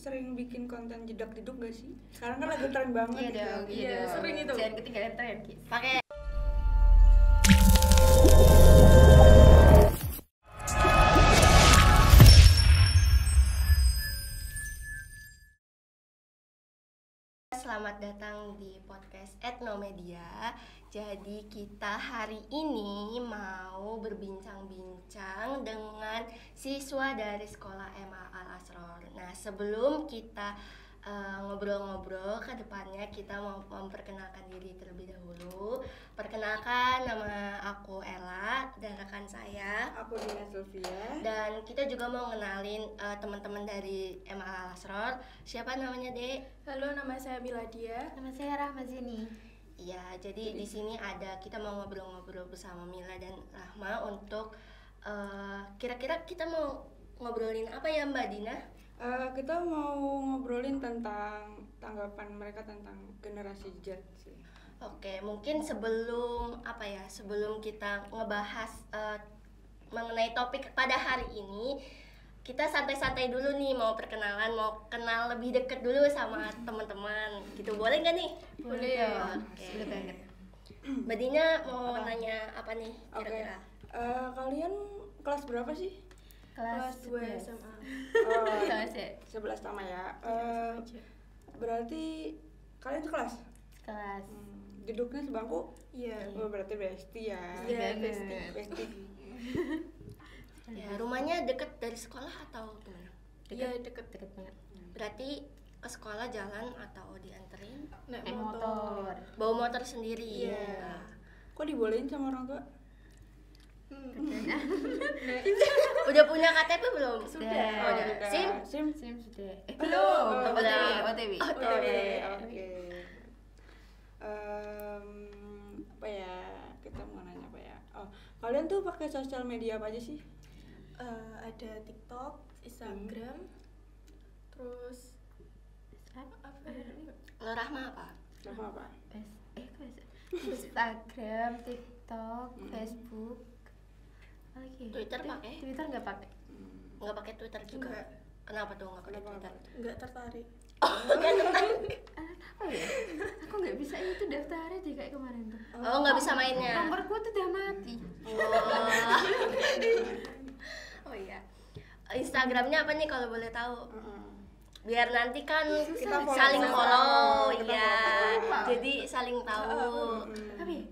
sering bikin konten jedak-jeduk gak sih? Sekarang kan lagi tren banget. Iya dong, iya sering itu. Jangan ketinggalan tren. Pakai Selamat datang di podcast Etnomedia. Jadi kita hari ini mau berbincang-bincang dengan siswa dari sekolah MA Al Asror. Nah, sebelum kita ngobrol-ngobrol ke depannya, kita mau memperkenalkan diri terlebih dahulu. Perkenalkan, nama aku Ella dan rekan saya Aku Dina Sylvia. dan kita juga mau ngenalin teman-teman dari MA Al Asror. Siapa namanya, Dek? Halo, nama saya Miladia. Nama saya Rahma Zeni. Iya, jadi di sini kita mau ngobrol-ngobrol bersama Mila dan Rahma untuk kira-kira kita mau ngobrolin apa ya, Mbak Dina? Kita mau ngobrolin tentang tanggapan mereka tentang generasi Z sih. Oke, mungkin sebelum kita ngebahas mengenai topik pada hari ini, kita santai-santai dulu nih, mau perkenalan, mau kenal lebih deket dulu sama teman-teman. Gitu, boleh nggak nih? Boleh ya. Oke. Boleh banget. Mbak Dina mau Apa? nanya apa nih Oke. kira-kira? Kalian kelas berapa sih? Kelas 2 11. SMA. Sama saya. 11 sama ya. Sama aja. Berarti kalian sekelas? Kelas. Duduknya sebangku? Iya. Oh, berarti bestie ya. Iya, Banget. Bestie. Ya, rumahnya deket dari sekolah atau gimana? Iya, deket. Deket banget. Berarti ke sekolah jalan atau dianterin? Naik Naik motor. motor. Bawa motor sendiri. Iya. Kok dibolehin sama orang tua? Udah punya KTP belum? Sudah. Oh, udah. SIM? SIM? SIM sudah. Belum. OTW. Oke. Apa ya? Kita mau nanya apa ya? Oh, kalian tuh pakai sosial media apa aja sih? Ada TikTok, Instagram, terus apa ya? Kalau Rahma apa? Sama apa? Instagram, TikTok, Facebook. Apa lagi? Twitter pakai? Twitter nggak pakai. Nggak pakai Twitter juga? Enggak. Kenapa tuh nggak pakai Kenapa? Twitter? Nggak tertarik. Apa ya? Aku nggak bisa itu daftarnya deh kayak kemarin tuh. Oh, nggak bisa mainnya? Nomorku tuh udah mati. Oh iya. Instagramnya apa nih kalau boleh tahu? Heeh. Biar nanti kan Kita follow saling sama. follow, Kita iya. follow. Jadi saling tahu. Apa ya?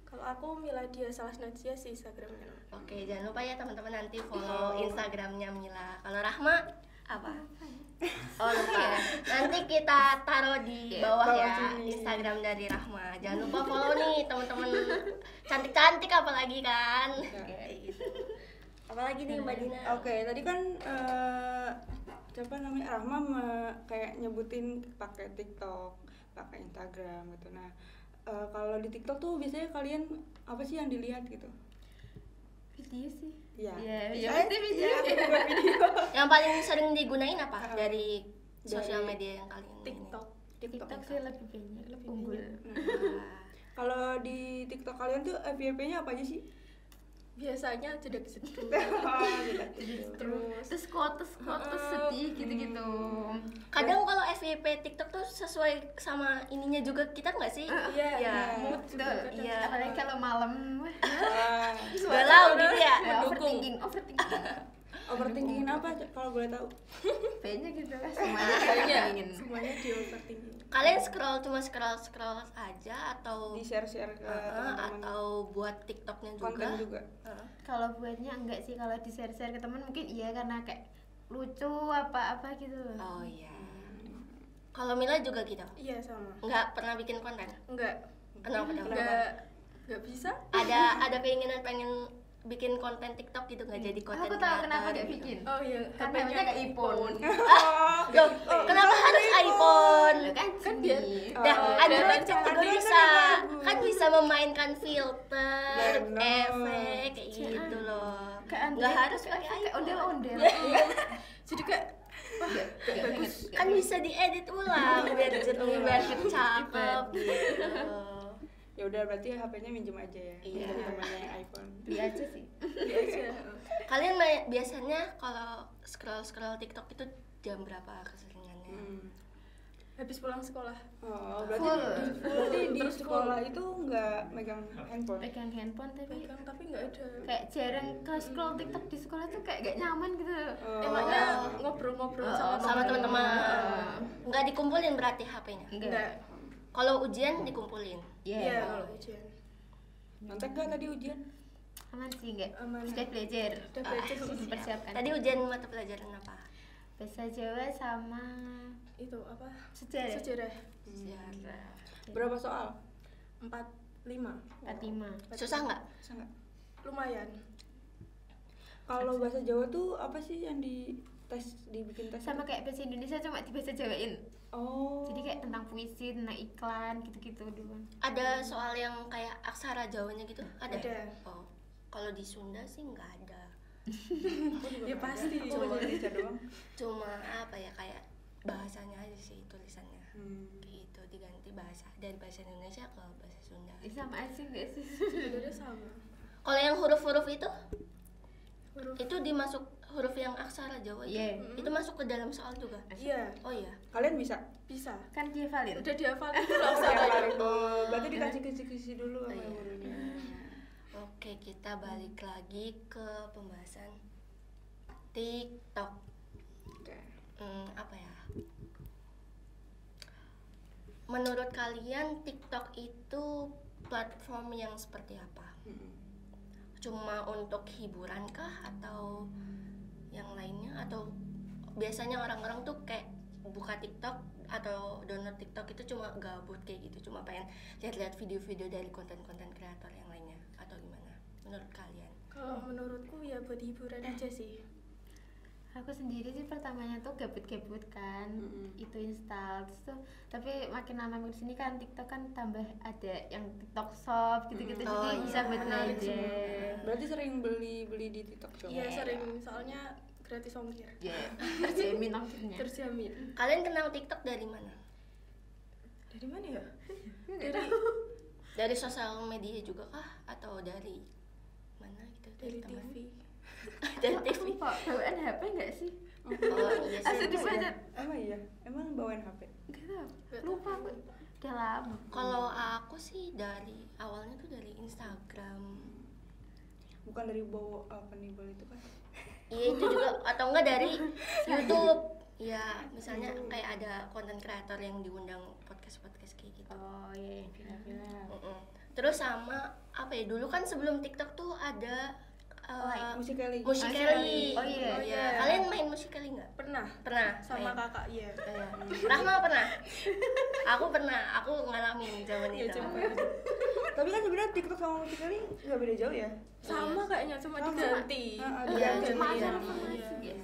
Kalau aku Miladia Salas Najia sih Instagramnya. Oke, jangan lupa ya teman-teman nanti follow Instagramnya Mila. Kalau Rahma apa? Oh, lupa. Nanti kita taruh di bawah bawah ya sini. Instagram dari Rahma. Jangan lupa follow nih teman-teman cantik-cantik apalagi kan. Kayak gitu. Apalagi nih Mbak Dina. Oke, tadi kan siapa namanya Rahma kayak nyebutin pakai TikTok, pakai Instagram gitu. Nah, kalau di TikTok tuh biasanya kalian apa sih yang dilihat gitu? Video sih. Iya. Iya, Saya- video. Aku juga video. Yang paling sering digunain apa dari sosial media yang kalian ini? TikTok. TikTok sih lebih banyak, lebih unggul. Nah, Kalau di TikTok kalian tuh FYP-nya apa aja sih? Biasanya jedak-jeduk. Terus quotes sedih gitu-gitu. kadang kalau FYP TikTok tuh sesuai sama ininya juga kita nggak sih? Iya, Iya. mood juga Betul. kadang. Iya. Apalagi kalau malam, wah, Wah, Galau gitu ya. overthinking. overthinking apa kalau boleh tahu? Banyak gitu lah, semuanya Iya, ingin. semuanya di overthinking. Kalian cuma scroll aja atau Di share-share ke teman-teman atau buat TikToknya juga? konten juga. Heeh. Kalau buatnya enggak sih, kalau di share-share ke teman mungkin iya karena kayak lucu apa-apa gitu loh. Oh iya. Kalau Mila juga gitu? Iya, sama. Nggak pernah bikin konten? Enggak. Kenapa dong? Enggak bisa. Ada keinginan pengen bikin konten TikTok gitu nggak jadi konten Aku tahu kenapa creator enggak gitu? bikin. Oh iya, Karena HP-nya namanya iPhone. Loh, kenapa harus iPhone? Kan biar sini. Dah, Oh, Android biar juga cantik. bisa, kan bisa memainkan filter, Benar. efek kayak gitu loh. Kayak Nggak Android harus tuh pakai kayak iPhone. ondel-ondel. Jadi kayak Bagus. Kan bisa diedit ulang biar jernih, biar cakep gitu. Ya udah berarti HP-nya minjem aja ya. Iya. Minjem temannya yang iPhone. Beli aja sih. biasa. Kalian biasanya kalau scroll TikTok itu jam berapa keseringannya? Habis pulang sekolah. Oh, Full. berarti di sekolah itu nggak megang handphone. pegang handphone tapi Pegang tapi nggak ada. kayak jarang ke scroll TikTok di sekolah tuh kayak gak nyaman gitu. Emangnya ngobrol-ngobrol Sama teman-teman. Nggak dikumpulin berarti HP-nya? Enggak. Kalau ujian dikumpulin? Iya, kalau ujian. Nontek nggak tadi ujian? Aman sih enggak? Aman. Sudah belajar. Udah belajar Mempersiapkan. Tadi ujian mata pelajaran apa? Bahasa Jawa sama itu apa? sejarah. Sejarah. Sejarah. Berapa soal? 45. 45. Susah nggak? Bisa nggak? Lumayan. Kalau bahasa Jawa tuh apa sih yang di tes, dibikin tes? Sama kayak bahasa Indonesia cuma di bahasa Jawain. Oh. Jadi kayak tentang puisi, tentang iklan gitu-gitu doang. Ada soal yang kayak aksara Jawanya gitu? Ada. Oh, kalau di Sunda sih nggak ada. Ya pasti. Aku bahasa Indonesia doang. Cuma apa ya, kayak bahasanya aja sih tulisannya. Hmm. Gitu, diganti bahasa dari bahasa Indonesia ke bahasa Sunda. Sama asing gak sih? Sebenarnya sama. Kalau yang huruf-huruf itu Huruf. itu dimasuk huruf yang aksara Jawa itu. Iya. Itu masuk ke dalam soal juga. Iya, Oh iya. Kalian bisa? bisa. Kan dia valid. Udah dihafalin dulu aksaranya. Oh, berarti dikasih kisi-kisi dulu sama Iya. gurunya. Oke, kita balik lagi ke pembahasan TikTok. Oke. Apa ya? Menurut kalian TikTok itu platform yang seperti apa? Cuma untuk hiburan kah atau yang lainnya, atau biasanya orang-orang tuh kayak buka TikTok atau download TikTok itu cuma gabut kayak gitu, cuma pengen lihat-lihat video-video dari konten-konten kreator yang lainnya, atau gimana menurut kalian? Kalau menurutku ya buat hiburan aja sih. Aku sendiri sih pertamanya tuh gabut-gabut kan, itu install terus tuh, tapi makin lama makin sini kan TikTok kan tambah ada yang TikTok Shop gitu-gitu, Oh, jadi iya. bisa buat Menarik belanja. Berarti sering beli di TikTok Shop? Iya sering, soalnya gratis ongkir. Ya, terjamin ongkirnya. Terjamin. Kalian kenal TikTok dari mana? Dari mana ya? Dari sosial media juga kah, atau dari mana gitu? Dari teman? TV. Dari TV. Kok bawaan HP nggak sih? Oh iya sih. Asli dibaca. Emang iya? Emang bawain HP? Nggak tahu. Lupa aku. Udah lama. Kalau aku sih dari awalnya tuh dari Instagram. Bukan dari bawa penibel itu kan? Iya itu juga, atau enggak dari YouTube. Ya misalnya kayak ada konten kreator yang diundang podcast kayak gitu. Oh iya, film-film. Terus sama apa ya, dulu kan sebelum TikTok tuh ada Musical.ly. Musical.ly. Oh iya. Kalian main Musical.ly nggak? Pernah. Pernah. Sama main? kakak, iya. Rahma pernah? Aku pernah, aku ngalamin zaman Iya, itu. coba. Tapi kan sebenarnya TikTok sama Musical.ly nggak beda jauh ya? Sama kayaknya, cuma Sama. diganti. Iya, Diganti. cuma Iya. ganti. Iya. Iya.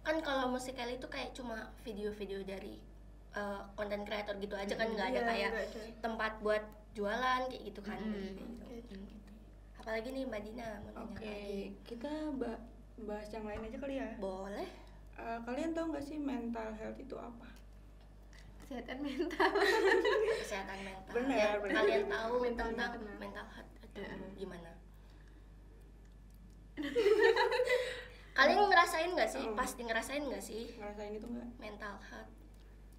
Kan kalau Musical.ly itu kayak cuma video-video dari konten kreator gitu aja kan, nggak ada Iya, kayak nggak ada. tempat buat jualan kayak gitu kan. Kayak Gitu. Apalagi nih Mbak Dina mau nanya Oke, lagi. kita bahas yang lain aja kali ya. Boleh? Kalian tahu nggak sih mental health itu apa? Kesehatan mental. Kesehatan mental. Benar, Yang benar. kalian tahu Mental tentang benar. mental health itu gimana? Kalian ngerasain nggak sih? Pasti ngerasain nggak sih Ngerasain itu nggak? mental health?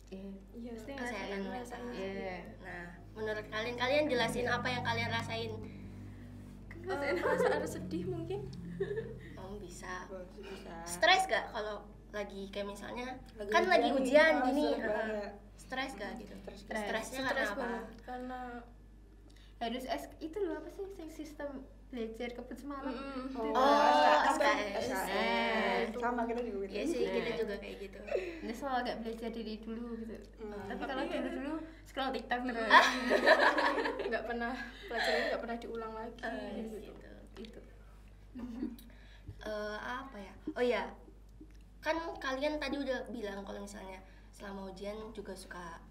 Iya. Pasti Kesehatan ngerasain. mental. Iya. Nah, menurut kalian jelasin apa yang kalian rasain? Perasaan sedih mungkin. Oh, bisa. Bisa. Stres gak kalau lagi kayak misalnya Lagi kan lagi nih, ujian ah, gini, stres banget. stres gak gitu? Stres. Stresnya karena Stres apa? banget. Karena Harus itu loh apa sih yang sistem belajar kebut semalam. Oh, SKS. SKS. Sama kita juga gitu. Iya sih, kita juga kayak gitu. Nyesel agak belajar dari dulu gitu. Tapi kalau dulu scroll TikTok terus. nggak pernah pelajaran nggak pernah diulang lagi. Gitu. Itu. Apa ya? Oh ya, kan kalian tadi udah bilang kalau misalnya selama ujian juga suka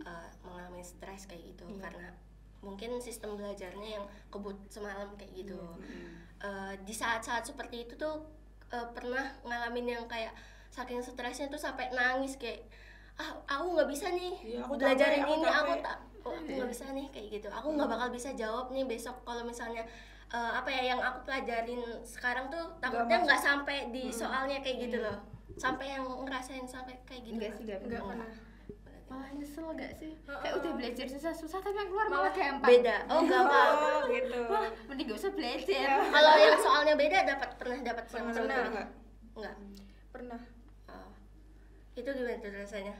mengalami stres kayak gitu karena mungkin sistem belajarnya yang kebut semalam kayak gitu. Di saat-saat seperti itu tuh pernah ngalamin yang kayak saking stresnya tuh sampai nangis kayak aku nggak bisa nih Iya, aku belajarin capek, aku ini, capek. aku nggak bisa nih kayak gitu. Aku nggak bakal bisa jawab nih besok kalau misalnya apa ya yang aku pelajarin sekarang tuh takutnya nggak sampai di soalnya kayak gitu loh. sampai yang ngerasain sampai kayak gitu? Enggak sih, enggak pernah. Malah nyesel gak sih? Kayak udah belajar susah-susah tapi yang keluar malah gampang. Beda. Oh, gampang. Oh gitu. Wah, mending gak usah belajar. Kalau yang soalnya beda pernah dapat yang Pernah. enggak? Enggak. Pernah. Oh. Itu gimana tuh rasanya?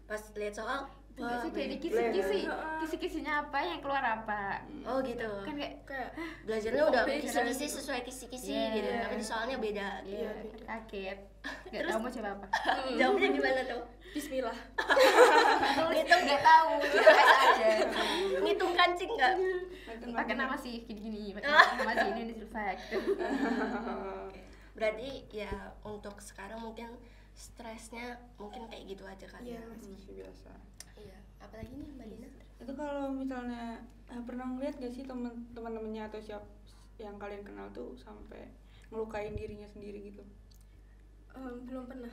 Pas lihat soal, Enggak sih, dari beda. kisi-kisinya apa yang keluar apa. Oh gitu. Kan Kayak Belajarnya udah beda. kisi-kisi sesuai kisi-kisi Iya. gitu, tapi di soalnya beda. Iya, beda. kaget. Gak tahu mau jawab apa. Jawabnya gimana tuh? Bismillah. Itu gak tahu, kita tes aja. Ngitung kancing nggak? Pakai nama sih gini-gini, pakai nama sih ini selesai gitu. Berarti ya untuk sekarang mungkin stresnya mungkin kayak gitu aja kali Iya. ya. Masih biasa. Iya. Apalagi nih Mbak Dina? Itu kalau misalnya pernah ngeliat gak sih teman-temannya atau siapa yang kalian kenal tuh sampai ngelukain dirinya sendiri gitu? Belum pernah.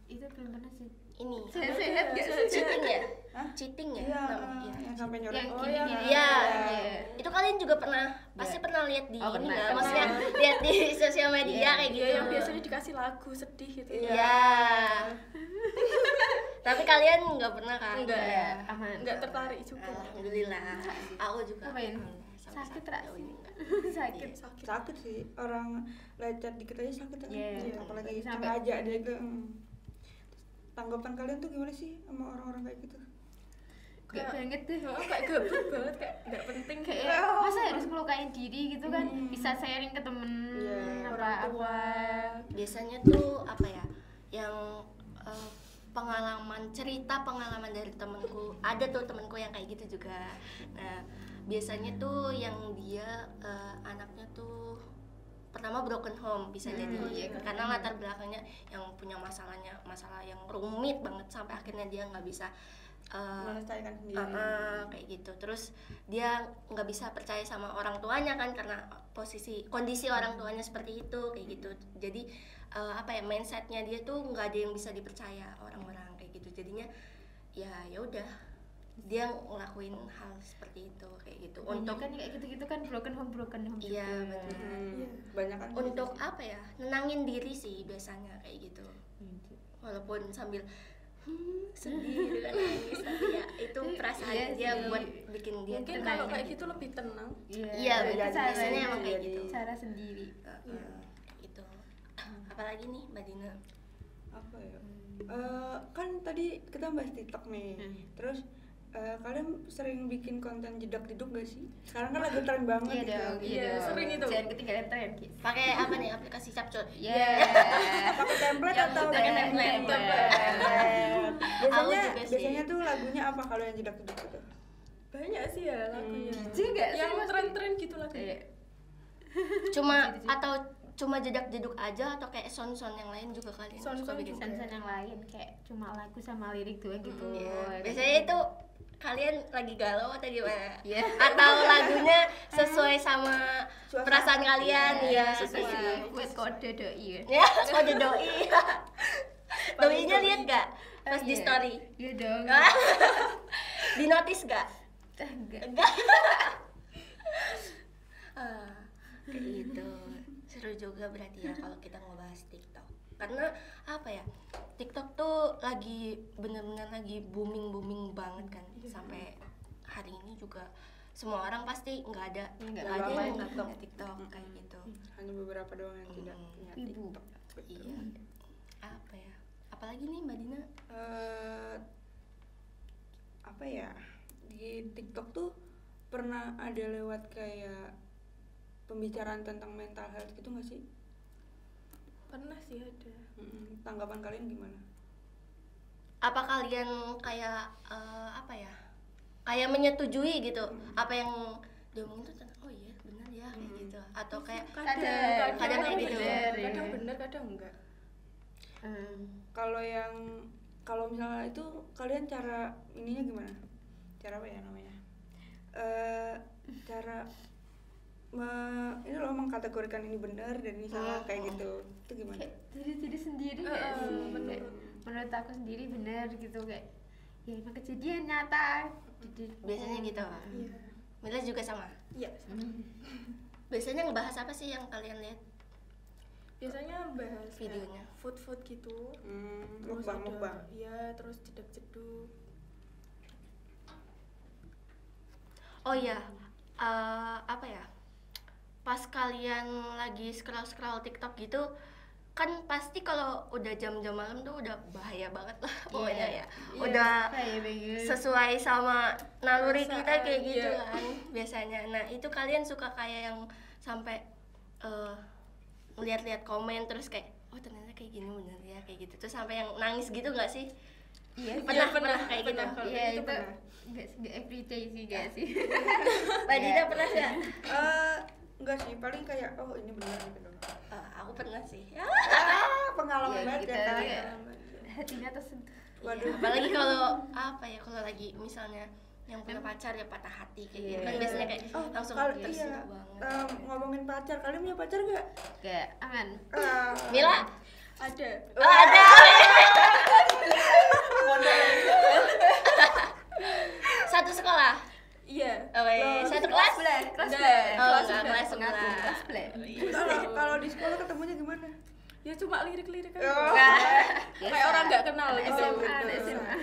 Itu belum pernah sih. Ini Sehat gak sih? cheating ya? Hah? Cheating ya? Iya, namanya? yang sampai nyoret. Yang Oh, gini-gini. Iya. Iya. Itu kalian juga pernah pasti Iya. pernah lihat di Oh, ini pernah. nggak? Maksudnya lihat di sosial media Iya. kayak gitu. Iya, yang biasanya dikasih lagu sedih gitu. Iya. Tapi kalian nggak pernah kan? Enggak. Iya, aman. Enggak tertarik juga. Alhamdulillah. Aku juga. Ngapain? Sampai Sakit, saat Ra? jauh ini enggak. Sakit. Sakit. Sakit sih, orang lecet dikit aja sakit kan. Iya. Apalagi Sampai- sengaja deh itu. Tanggapan kalian tuh gimana sih sama orang-orang kayak gitu? Gak banget deh. Kayak gabut banget, kayak enggak penting Kayak masa harus ngelukain diri gitu kan? Bisa sharing ke temen Iya. apa-apa. Biasanya tuh apa ya? Yang cerita pengalaman dari temenku, ada tuh temenku yang kayak gitu juga. Nah biasanya tuh yang dia anaknya tuh pertama broken home bisa jadi karena latar belakangnya yang punya masalah yang rumit banget sampai akhirnya dia nggak bisa Melestarikan sendiri. kayak gitu. Terus dia nggak bisa percaya sama orang tuanya kan karena kondisi orang tuanya seperti itu kayak gitu. Jadi mindsetnya dia tuh nggak ada yang bisa dipercaya orang-orang kayak gitu. Jadinya ya udah dia ngelakuin hal seperti itu kayak gitu. Untuk Untuk kan kayak gitu-gitu kan broken home iya juga. benar. Banyak kan. Untuk apa ya? Nenangin diri sih biasanya kayak gitu. Walaupun sambil sedih dengan nangis tapi ya itu perasaan Iya dia sih. buat bikin dia Mungkin tenang kalau kayak gitu. gitu lebih tenang. Iya, itu biasanya emang kayak jadi. gitu. Cara sendiri. Gitu. Apalagi nih Mbak Dina? Apa ya? Kan tadi kita bahas TikTok nih. Terus kalian sering bikin konten jedak-jeduk gak sih? Sekarang kan lagi tren banget Iya gitu. dong, Iya, dong. sering itu. Jangan ketinggalan tren, Ki. Pakai apa nih aplikasi capcut? Iya. Pakai template Yang atau pakai template? template. Biasanya juga sih. biasanya tuh lagunya apa kalau yang jedak-jeduk gitu? Banyak sih ya lagunya. Juga sih, Yang Mas. tren-tren gitu lagunya. Iya. Cuma jedak-jeduk aja atau kayak sound-sound yang lain juga kalian suka Sound-sound bikin? juga. Sound-sound yang lain kayak cuma lagu sama lirik doang gitu. Iya. Biasanya itu kalian lagi galau atau gimana? Iya. Atau lagunya sesuai sama Suasana. perasaan kalian? Iya, sesuai sesuai. buat kode doi ya. Ya, kode doi. Doinya lihat gak? Pas di Iya. story. Iya dong. Di notice gak? Enggak. Enggak. Kayak gitu. Seru juga berarti ya kalau kita ngebahas TikTok. Karena apa ya? TikTok tuh lagi bener-bener lagi booming banget kan. Sampai hari ini juga semua orang pasti nggak ada Nggak yang main nggak TikTok. punya TikTok kayak gitu. Hanya beberapa doang yang tidak punya Ibu. TikTok. Iya. Apa ya? Apalagi nih Mbak Dina? Apa ya, di TikTok tuh pernah ada lewat kayak pembicaraan tentang mental health gitu nggak sih? Pernah sih ada. Tanggapan kalian gimana? Apa kalian kayak apa ya? Kayak menyetujui gitu apa yang diomongin tuh oh iya benar ya kayak gitu atau kayak Kadang kayak gitu. bener, kadang bener, kadang enggak. Kalau misalnya itu kalian cara ininya gimana? Cara apa ya namanya? Cara ini loh mengkategorikan ini benar dan ini salah kayak gitu. Itu gimana? Kayak diri sendiri nggak sih? menurut. Kayak, menurut aku sendiri benar gitu kayak ya emang kejadian nyata. Biasanya gitu. Iya. Mila juga sama. Iya. Biasanya ngebahas apa sih yang kalian lihat? biasanya bahas videonya food gitu. Terus mukbang. Iya, terus jeduk-jeduk. oh iya apa ya, pas kalian lagi scroll TikTok gitu kan pasti kalau udah jam-jam malam tuh udah bahaya banget lah pokoknya ya. Udah sesuai sama naluri Perasaan, kita kayak gitu iya. kan biasanya. Nah itu kalian suka kayak yang sampai lihat-lihat komen terus kayak oh ternyata kayak gini bener ya kayak gitu, terus sampai yang nangis gitu nggak sih? Iya, pernah kayak gitu. Kalau iya itu itu pernah. nggak everyday sih nggak sih. Mbak Dina pernah nggak? Enggak sih, paling kayak oh ini benar gitu doang. Aku pernah sih. Pengalaman Iya, banget kita ya kan. juga hatinya tersentuh. Waduh. Apalagi kalau apa ya, kalau lagi misalnya yang punya pacar ya patah hati kayak gitu kan Iya. biasanya kayak langsung kalau tersentuh banget. ngomongin pacar, kalian punya pacar gak? Kayak aman. Mila Ada. ada. Satu sekolah. Iya. Satu kelas? Kelas Oh, Kelas enggak, sebelah. kelas sebelah. Kalau di sekolah ketemunya gimana? Ya cuma lirik-lirik aja. Kayak orang nggak kenal gitu. SMA.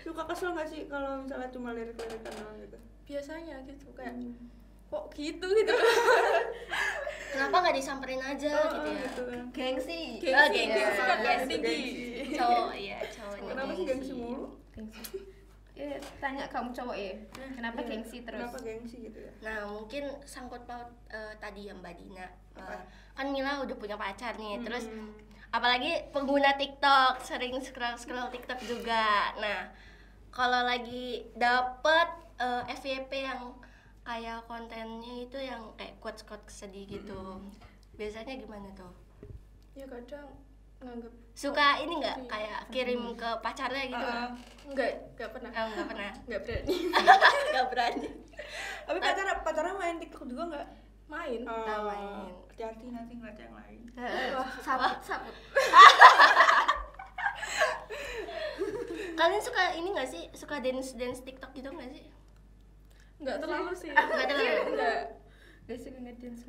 Suka kesel gak sih kalau misalnya cuma lirik-lirikan doang gitu? Biasanya gitu kayak kok gitu. Kenapa nggak disamperin aja gitu ya? Gitu kan. Gengsi. Gengsi kan Yes. tinggi. Cowok ya, cowoknya Kenapa sih gengsi mulu? Gengsi. Tanya kamu cowok ya, kenapa Iya, gengsi terus? Kenapa gengsi gitu ya? Nah mungkin sangkut paut tadi yang Mbak Dina, kan Mila udah punya pacar nih, terus apalagi pengguna TikTok, sering scroll TikTok juga. Nah kalau lagi dapet FYP yang kayak kontennya itu yang kayak quotes sedih gitu, biasanya gimana tuh? Ya kadang nganggep Suka ini nggak kayak kirim ke pacarnya gitu nggak? enggak pernah. Nggak pernah. Enggak berani. Nggak berani. Tapi pacarnya main TikTok juga nggak? Main. Main. Hati-hati nanti ngeliat yang lain. Sabut. Kalian suka ini nggak sih? Suka dance TikTok gitu nggak sih? Enggak terlalu sih. Nggak terlalu. Enggak. Gak suka ngedance.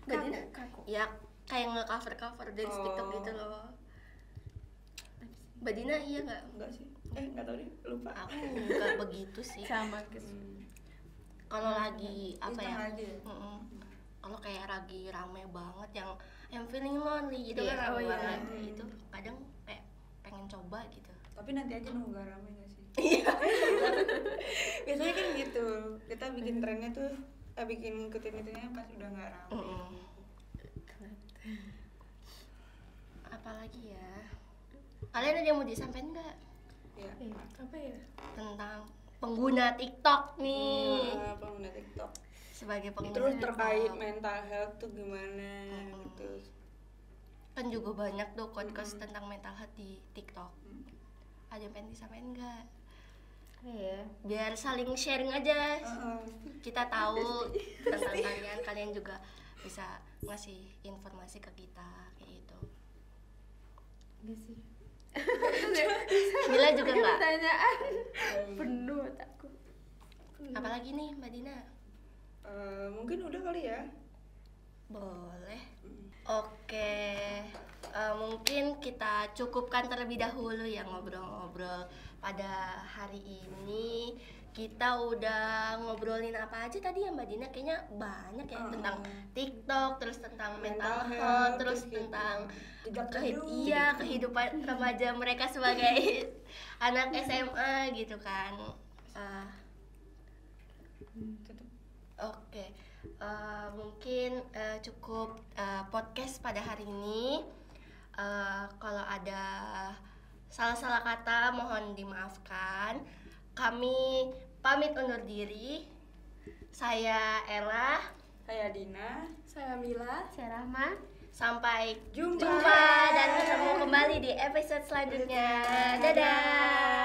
Badan kaku. Ya kayak nge-cover dance TikTok gitu loh. Mbak Dina iya nggak? Enggak sih. Enggak tahu deh, lupa. Aku nggak begitu sih. Sama guys. Kalau lagi apa ya? Iseng aja ya? Kalau kayak lagi rame banget yang I'm feeling lonely gitu Iya, kan rame iya. banget. Itu kadang kayak pengen coba gitu. Tapi nanti aja nunggu gak rame gak sih? Iya. Biasanya kan gitu. Kita bikin trennya tuh bikin ngikutin itunya pas udah gak rame. Apalagi ya? Kalian ada yang mau disampaikan nggak Ya. Apa ya? tentang pengguna TikTok nih? Pengguna TikTok. Sebagai pengguna Terus TikTok. terkait mental health tuh gimana gitu. Kan juga banyak tuh quotes tentang mental health di TikTok. Ada yang pengen disampaikan nggak? Iya. Biar saling sharing aja. Kita tahu tentang kalian juga bisa ngasih informasi ke kita kayak gitu. Gak sih. Mila juga nggak? Pertanyaan penuh otakku. Apalagi nih Mbak Dina? Mungkin udah kali ya. Boleh. Oke, mungkin kita cukupkan terlebih dahulu ya ngobrol-ngobrol pada hari ini. Kita udah ngobrolin apa aja tadi ya Mbak Dina? Kayaknya banyak ya tentang TikTok, terus tentang mental health, terus tentang kehidupan remaja mereka sebagai anak SMA gitu kan. Oke. Mungkin cukup podcast pada hari ini. Kalau ada salah-salah kata mohon dimaafkan. Kami pamit undur diri. Saya Ella. Saya Dina. Saya Mila. Saya Rahma. Sampai Jumpa. jumpa dan ketemu kembali di episode selanjutnya. Dadah.